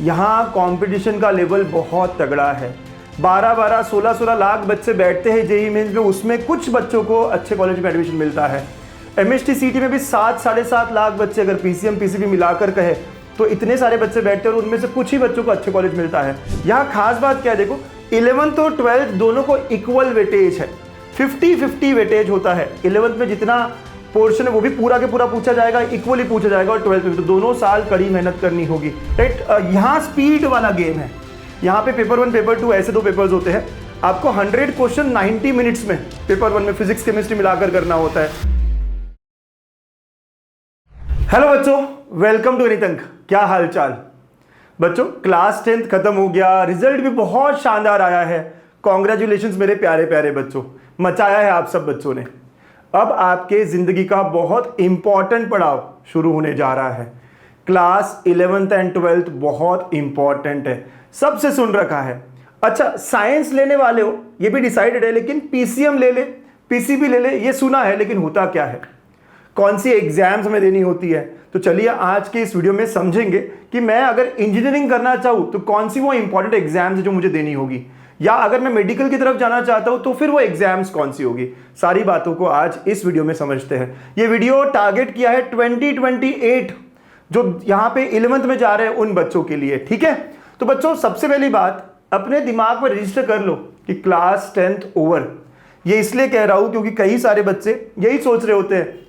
यहाँ कंपटीशन का लेवल बहुत तगड़ा है। 12-12, 16-16 लाख बच्चे बैठते हैं जेईई मेंस में, उसमें कुछ बच्चों को अच्छे कॉलेज में एडमिशन मिलता है। एमएचटी सीटी में भी 7-7.5 लाख बच्चे, अगर पीसीएम पीसीबी मिलाकर कहे तो इतने सारे बच्चे बैठते हैं और उनमें से कुछ ही बच्चों को अच्छे कॉलेज मिलता है। यहाँ खास बात क्या है, देखो 11th और 12th दोनों को इक्वल वेटेज है, 50-50 वेटेज होता है। 11th में जितना पोर्शन है वो भी पूरा के पूरा पूछा जाएगा, इक्वली पूछा जाएगा, और 12th में तो दोनों साल कड़ी मेहनत करनी होगी, राइट। यहाँ स्पीड वाला गेम है। यहाँ पे पेपर 1 पेपर 2 ऐसे 2 पेपर्स होते हैं। आपको 100 क्वेश्चन 90 मिनट्स में पेपर 1 में फिजिक्स केमिस्ट्री मिलाकर करना होता है। हेलो बच्चों, वेलकम टू एनीतंक। क्या हाल चाल बच्चों? क्लास 10th खत्म हो गया, रिजल्ट भी बहुत शानदार आया है। कॉन्ग्रेचुलेशंस मेरे प्यारे प्यारे बच्चों, मचाया है आप सब बच्चों ने। अब आपके जिंदगी का बहुत इंपॉर्टेंट पड़ाव शुरू होने जा रहा है। क्लास 11th एंड 12th बहुत इंपॉर्टेंट है, सबसे सुन रखा है। अच्छा, साइंस लेने वाले हो ये भी डिसाइडेड है, लेकिन पीसीएम ले ले, पीसीबी ले ले, ये सुना है, लेकिन होता क्या है, कौन सी एग्जाम्स में देनी होती है। तो चलिए आज के इस वीडियो में समझेंगे कि मैं अगर इंजीनियरिंग करना चाहूँ तो कौन सी वो इंपॉर्टेंट एग्जाम्स है जो मुझे देनी होगी, या अगर मैं मेडिकल की तरफ जाना चाहता हूँ तो फिर वो एग्जाम्स कौन सी होगी। सारी बातों को आज इस वीडियो में समझते हैं। ये वीडियो टारगेट किया है 2028 जो यहाँ पे 11th में जा रहे हैं उन बच्चों के लिए, ठीक है। तो बच्चों सबसे पहली बात अपने दिमाग में रजिस्टर कर लो कि क्लास 10th ओवर। ये इसलिए कह रहा हूँ क्योंकि कई सारे बच्चे यही सोच रहे होते हैं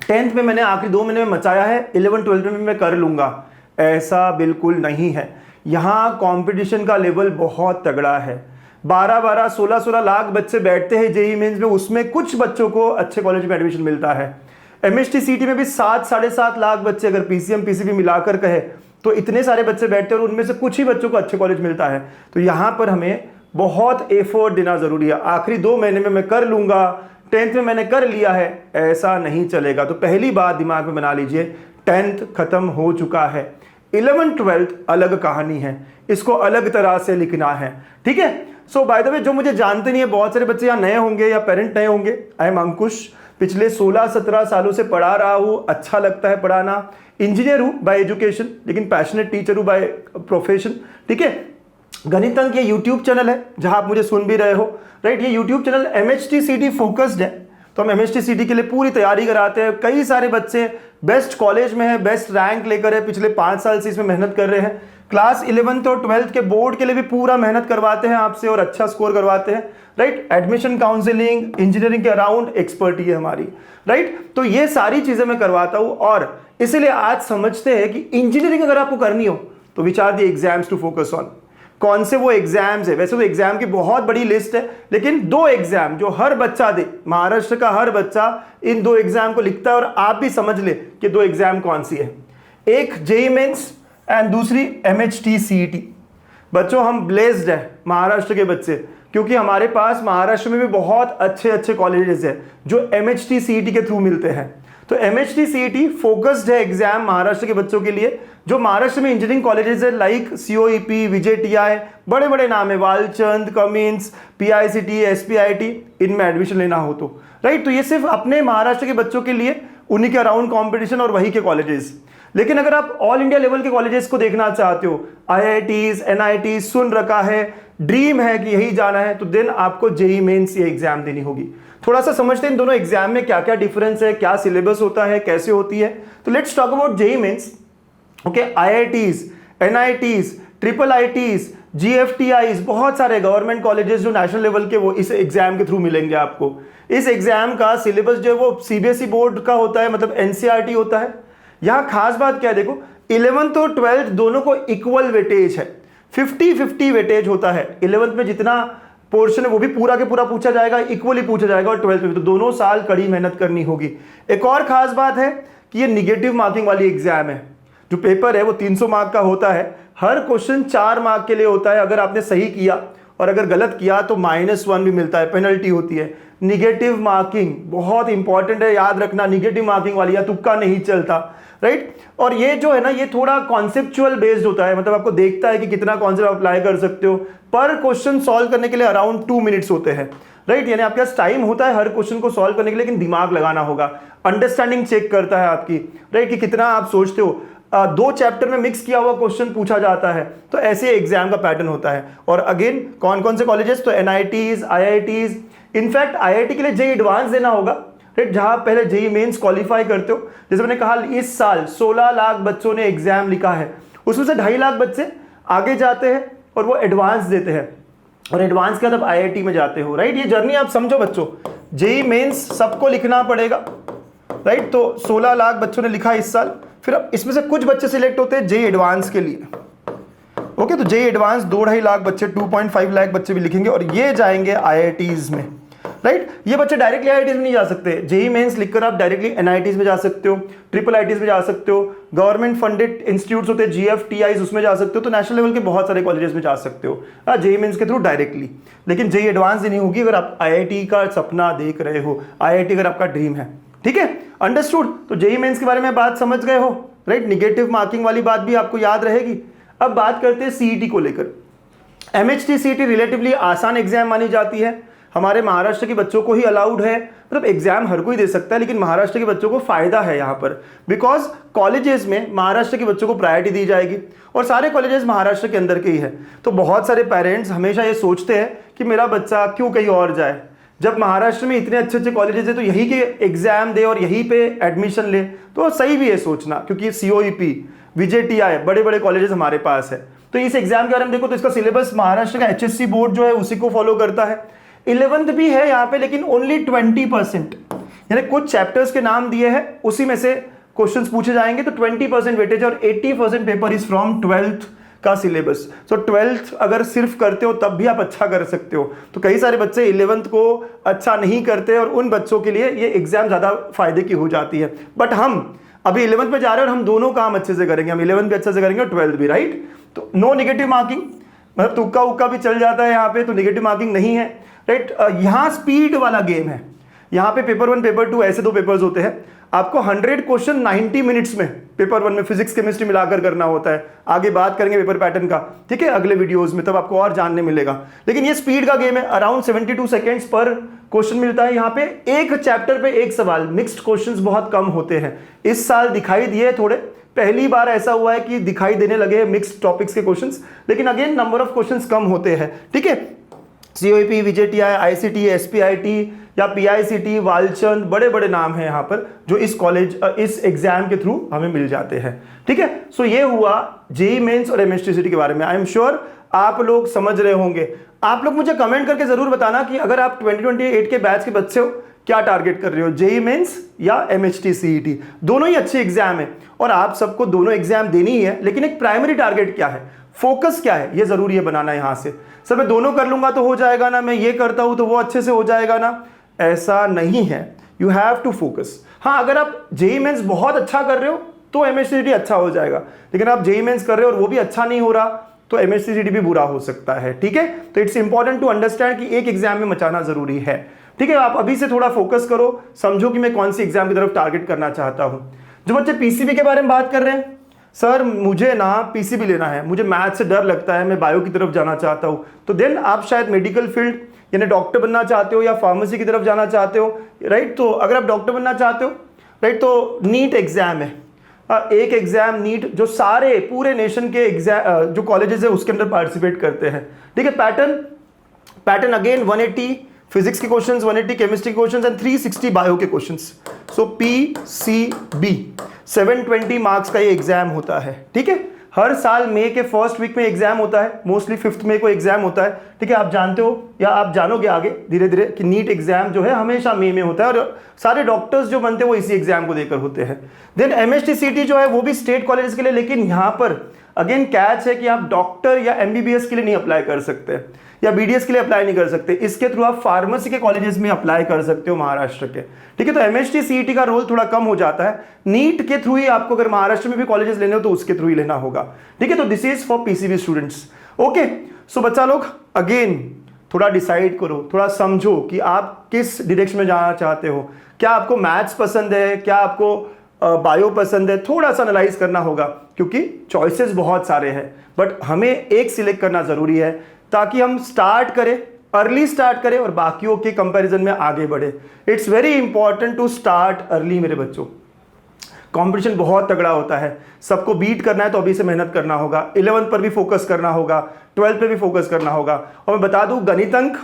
10th में मैंने आखिरी 2 महीने में मचाया है, 11th 12th में मैं कर लूंगा। ऐसा बिल्कुल नहीं है। यहाँ कंपटीशन का लेवल बहुत तगड़ा है। 12-12, 16-16 लाख बच्चे बैठते हैं जेईई मेंस में, उसमें कुछ बच्चों को अच्छे कॉलेज में एडमिशन मिलता है। एमएचटी सीटी में भी 7-7.5 लाख बच्चे, अगर पीसीएम पीसीबी मिलाकर कहे तो इतने सारे बच्चे बैठते हैं और उनमें से कुछ ही बच्चों को अच्छे कॉलेज मिलता है। तो यहाँ पर हमें बहुत एफर्ट देना जरूरी है। आखिरी 2 महीने में मैं कर लूंगा, 10th में मैंने कर लिया है, ऐसा नहीं चलेगा। तो पहली बात दिमाग में बना लीजिए, 10th खत्म हो चुका है, 11th 12th अलग कहानी है, इसको अलग तरह से लिखना है, ठीक है। सो बाय द वे, जो मुझे जानते नहीं है, बहुत सारे बच्चे यहाँ नए होंगे या पेरेंट नए होंगे, आई एम अंकुश, पिछले 16-17 सालों से पढ़ा रहा हूँ, अच्छा लगता है पढ़ाना। इंजीनियर हूँ बाय एजुकेशन, लेकिन पैशनेट टीचर हूँ बाय प्रोफेशन, ठीक है। गणितंक ये यूट्यूब चैनल है जहां आप मुझे सुन भी रहे हो, राइट। ये यूट्यूब चैनल एमएचटी सीटी फोकस्ड है, तो हम एमएचटी सीटी के लिए पूरी तैयारी कराते हैं। कई सारे बच्चे बेस्ट कॉलेज में है, बेस्ट रैंक लेकर है, पिछले 5 साल से इसमें मेहनत कर रहे हैं। क्लास 11th और 12th के बोर्ड के लिए भी पूरा मेहनत करवाते हैं आपसे और अच्छा स्कोर करवाते हैं, राइट। एडमिशन काउंसलिंग, इंजीनियरिंग के अराउंड एक्सपर्टी है हमारी, राइट। तो ये सारी चीजें मैं करवाता हूँ, और इसीलिए आज समझते हैं कि इंजीनियरिंग अगर आपको करनी हो तो विचार दी एग्जाम्स टू फोकस ऑन। कौन से वो एग्जाम्स है? वैसे तो एग्जाम की बहुत बड़ी लिस्ट है, लेकिन 2 एग्जाम जो हर बच्चा दे, महाराष्ट्र का हर बच्चा इन 2 एग्जाम को लिखता है, और आप भी समझ ले कि 2 एग्जाम कौन सी है। एक जेईई मेंस एंड दूसरी एमएचटी सीईटी। बच्चों हम ब्लेस्ड है महाराष्ट्र के बच्चे, क्योंकि हमारे पास महाराष्ट्र में भी बहुत अच्छे अच्छे कॉलेजेस है जो एमएचटी सीईटी के थ्रू मिलते हैं। तो एमएचटी सीईटी फोकस्ड है एग्जाम महाराष्ट्र के बच्चों के लिए, जो महाराष्ट्र में इंजीनियरिंग कॉलेजेस है, लाइक सीओईपी, विजेटीआई, बड़े बड़े नाम है, वालचंद, कमिंस, पीआईसीटी, एसपीआईटी, इनमें एडमिशन लेना हो तो, राइट। तो ये सिर्फ अपने महाराष्ट्र के बच्चों के लिए, उन्हीं के अराउंड कॉम्पिटिशन और वही के कॉलेजेस। लेकिन अगर आप ऑल इंडिया लेवल के कॉलेजेस को देखना चाहते हो, आईआईटीज, एनआईटी सुन रखा है, ड्रीम है कि यही जाना है, तो देन आपको जेईई मेंस ये एग्जाम देनी होगी। थोड़ा सा समझते हैं इन दोनों एग्जाम में क्या क्या डिफरेंस है, क्या सिलेबस होता है, कैसे होती है। तो let's talk about JEE mains. Okay, IITs, NITs, triple ITs, GFTIs, बहुत सारे गवर्नमेंट कॉलेजेस जो नेशनल लेवल के, वो इस एग्जाम के थ्रू मिलेंगे आपको। इस एग्जाम का सिलेबस जो है वो सीबीएसई बोर्ड का होता है, मतलब एनसीईआरटी होता है। यहाँ खास बात क्या है, देखो 11th और 12th दोनों को इक्वल वेटेज है, 50-50 वेटेज होता है। 11th में जितना पोर्शन है वो भी पूरा के पूरा पूछा जाएगा, इक्वली पूछा जाएगा, और 12th में तो दोनों साल कड़ी मेहनत करनी होगी। एक और खास बात है कि ये निगेटिव मार्किंग वाली एग्जाम है। जो पेपर है वो 300 मार्क का होता है, हर क्वेश्चन 4 मार्क के लिए होता है। अगर आपने सही किया और अगर गलत किया तो -1 भी मिलता है, पेनल्टी होती है। निगेटिव मार्किंग बहुत इंपॉर्टेंट है, याद रखना, निगेटिव मार्किंग वाली या तुक्का नहीं चलता, राइट। और ये जो है ना, ये थोड़ा कॉन्सेप्चुअल बेस्ड होता है, मतलब आपको देखता है कि कितना कॉन्सेप्ट अप्लाई कर सकते हो। पर क्वेश्चन सॉल्व करने के लिए अराउंड 2 मिनट्स होते हैं, राइट। यानी आपके पास टाइम होता है हर क्वेश्चन को सॉल्व करने के लिए, लेकिन दिमाग लगाना होगा। अंडरस्टैंडिंग चेक करता है आपकी, राइट, कि कितना आप सोचते हो। दो चैप्टर में मिक्स किया हुआ क्वेश्चन पूछा जाता है। तो ऐसे एग्जाम का पैटर्न होता है। और अगेन कौन कौन से कॉलेजेस, तो NITs, IITs, इनफैक्ट IIT के लिए जेई एडवांस देना होगा, राइट, जहां पहले जेई मेंस क्वालिफाई करते हो। जैसे मैंने कहा इस साल 16 लाख बच्चों ने एग्जाम लिखा है, उसमें से 2.5 लाख बच्चे आगे जाते हैं और वो एडवांस देते हैं, और एडवांस के बाद आप IIT में जाते हो, राइट। ये जर्नी आप समझो बच्चों, जेई मेंस सबको लिखना पड़ेगा, राइट। तो 16 लाख बच्चों ने लिखा इस साल, फिर अब इसमें से कुछ बच्चे सिलेक्ट होते हैं जेई एडवांस के लिए। ओके, तो जेई एडवांस 2.5 लाख बच्चे, 2.5 लाख बच्चे भी लिखेंगे और ये जाएंगे IITs में, राइट। ये बच्चे डायरेक्टली IITs में नहीं जा सकते, जेई मेंस लिखकर आप डायरेक्टली NITs में जा सकते हो, IIITs में जा सकते हो, गवर्नमेंट फंडेड इंस्टीट्यूट्स होते हैं GFTIs, उसमें जा सकते हो, तो नेशनल लेवल के बहुत सारे कॉलेजेस में जा सकते हो जेई मेंस के थ्रू डायरेक्टली। लेकिन जेई एडवांस नहीं होगी अगर आप IIT का सपना देख रहे हो, IIT अगर आपका ड्रीम है, ठीक है, अंडरस्टूड। तो जेई मेंस के बारे में बात समझ गए हो, राइट। निगेटिव मार्किंग वाली बात भी आपको याद रहेगी। अब बात करते हैं CET को लेकर। MHT CET रिलेटिवली आसान एग्जाम मानी जाती है, हमारे महाराष्ट्र के बच्चों को ही अलाउड है, मतलब एग्जाम हर कोई दे सकता है, लेकिन महाराष्ट्र के बच्चों को फायदा है यहाँ पर, बिकॉज कॉलेजेस में महाराष्ट्र के बच्चों को प्रायोरिटी दी जाएगी और सारे कॉलेजेस महाराष्ट्र के अंदर के ही है। तो बहुत सारे पेरेंट्स हमेशा ये सोचते हैं कि मेरा बच्चा क्यों कहीं और जाए, जब महाराष्ट्र में इतने अच्छे अच्छे कॉलेजेस है तो यहीं के एग्जाम दे और यहीं पे एडमिशन ले। तो सही भी है सोचना, क्योंकि COEP, VJTI बड़े बड़े कॉलेजेस हमारे पास है। तो इस एग्जाम के बारे में देखो तो इसका सिलेबस महाराष्ट्र का HSC बोर्ड जो है उसी को फॉलो करता है। 11th भी है यहाँ पे, लेकिन ओनली 20%, यानी कुछ चैप्टर्स के नाम दिए हैं, उसी में से क्वेश्चंस पूछे जाएंगे, तो 20% वेटेज और 80% पेपर इज फ्रॉम 12th का सिलेबस। सो 12th अगर सिर्फ करते हो तब भी आप अच्छा कर सकते हो। तो कई सारे बच्चे 11th को अच्छा नहीं करते और उन बच्चों के लिए ये एग्जाम ज़्यादा फायदे की हो जाती है। बट हम अभी 11th में जा रहे हैं और हम दोनों काम अच्छे से करेंगे, हम 11th भी अच्छे से करेंगे और 12th भी, राइट। तो नो नेगेटिव मार्किंग, मतलब तुक्का उक्का भी चल जाता है यहाँ पे, तो नेगेटिव मार्किंग नहीं है, राइट। यहाँ स्पीड वाला गेम है। यहाँ पे पेपर 1 पेपर 2 ऐसे दो पेपर्स होते हैं, आपको 100 क्वेश्चन 90 मिनट्स में पेपर 1 में फिजिक्स केमिस्ट्री मिलाकर करना होता है। आगे बात करेंगे पेपर पैटर्न का, ठीक है, अगले वीडियोस में, तब आपको और जानने मिलेगा। लेकिन ये स्पीड का गेम है, अराउंड 72 सेकेंड्स पर क्वेश्चन मिलता है। यहाँ पे एक चैप्टर पे एक सवाल, मिक्स्ड क्वेश्चंस बहुत कम होते हैं। इस साल दिखाई दिए थोड़े, पहली बार ऐसा हुआ है कि दिखाई देने लगे मिक्स्ड टॉपिक्स के क्वेश्चंस, लेकिन अगेन नंबर ऑफ क्वेश्चंस कम होते हैं, ठीक है। COEP, VJTI, ICT, SPIT या PICT, वालचंद, बड़े बड़े नाम हैं यहाँ पर जो इस एग्जाम के थ्रू हमें मिल जाते हैं, ठीक है। सो ये हुआ जेई मेंस और MHT CET के बारे में। आई एम श्योर आप लोग समझ रहे होंगे। आप लोग मुझे कमेंट करके जरूर बताना कि अगर आप 2028 के बैच के बच्चे हो, क्या टारगेट कर रहे हो, जेई मेंस या MHT CET। दोनों ही अच्छे एग्जाम है और आप सबको दोनों एग्जाम देनी ही है, लेकिन एक प्राइमरी टारगेट क्या है, फोकस क्या है, ये जरूरी है बनाना। यहाँ से सर मैं दोनों कर लूंगा तो हो जाएगा ना, मैं ये करता हूं तो वो अच्छे से हो जाएगा ना, ऐसा नहीं है। You have to focus. हाँ, अगर आप जेई मेंस बहुत अच्छा कर रहे हो तो MHT CET अच्छा हो जाएगा, लेकिन आप जेई मेंस कर रहे हो और वो भी अच्छा नहीं हो रहा तो MHT CET भी बुरा हो सकता है, ठीक है। तो इट्स इंपॉर्टेंट टू अंडरस्टैंड कि एक एग्जाम में मचाना जरूरी है, ठीक है। आप अभी से थोड़ा फोकस करो, समझो कि मैं कौन सी एग्जाम की तरफ टारगेट करना चाहता हूं। जो बच्चे PCB के बारे में बात कर रहे हैं, सर मुझे ना PCB लेना है, मुझे मैथ से डर लगता है, मैं बायो की तरफ जाना चाहता हूं, तो देन आप शायद मेडिकल फील्ड यानी डॉक्टर बनना चाहते हो या फार्मेसी की तरफ जाना चाहते हो, राइट। तो अगर आप डॉक्टर बनना चाहते हो, राइट, तो नीट एग्जाम है, एक एग्जाम नीट जो सारे पूरे नेशन के एग्जाम जो कॉलेजेस है उसके अंदर पार्टिसिपेट करते हैं, ठीक है। पैटर्न अगेन 180 फिजिक्स के क्वेश्चंस, 180 केमिस्ट्री के क्वेश्चंस एंड 360 बायो के क्वेश्चंस। सो PCB 720 मार्क्स का ये एग्जाम होता है, ठीक है। हर साल मई के फर्स्ट वीक में एग्जाम होता है, मोस्टली 5 मई को एग्जाम होता है, ठीक है। आप जानते हो या आप जानोगे आगे धीरे धीरे कि नीट एग्जाम जो है हमेशा मई में होता है और सारे डॉक्टर्स जो बनते हैं वो इसी एग्जाम को देकर होते हैं। देन MHT CET जो है वो भी स्टेट कॉलेज के लिए, लेकिन यहाँ पर अगेन कैच है कि आप डॉक्टर या MBBS के लिए नहीं अप्लाई कर सकते या BDS के लिए अप्लाई नहीं कर सकते। इसके थ्रू आप फार्मेसी के कॉलेजेस में अप्लाई कर सकते हो महाराष्ट्र के, ठीक है। तो MHT CET का रोल थोड़ा कम हो जाता है, नीट के थ्रू ही आपको अगर महाराष्ट्र में भी कॉलेजेस लेने हो तो उसके थ्रू ही लेना होगा, ठीक है। तो this is for PCB students, okay. So बच्चा लोग अगेन थोड़ा डिसाइड करो, थोड़ा समझो कि आप किस डायरेक्शन में जाना चाहते हो। क्या आपको मैथ्स पसंद है, क्या आपको बायो पसंद है, थोड़ा सा एनालाइज करना होगा क्योंकि चॉइसेस बहुत सारे हैं, बट हमें एक सिलेक्ट करना जरूरी है ताकि हम स्टार्ट करें, अर्ली स्टार्ट करें और बाकियों के कंपैरिजन में आगे बढ़े। It's very important to start early मेरे बच्चों। कंपटीशन बहुत तगड़ा होता है, सबको बीट करना है तो अभी से मेहनत करना होगा, 11th पर भी फोकस करना होगा, 12th पे भी फोकस करना होगा। और मैं बता दूं गणित अंक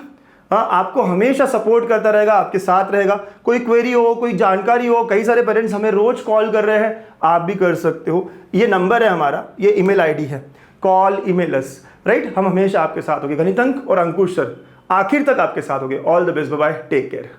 आपको हमेशा सपोर्ट करता रहेगा, आपके साथ रहेगा। कोई क्वेरी हो, कोई जानकारी हो, कई सारे पेरेंट्स हमें रोज कॉल कर रहे हैं, आप भी कर सकते हो। ये नंबर है हमारा, ये ईमेल आईडी है, कॉल ईमेल अस, राइट। हम हमेशा आपके साथ होंगे, गणित अंक और अंकुश सर आखिर तक आपके साथ होंगे। All the best, bye bye, take care.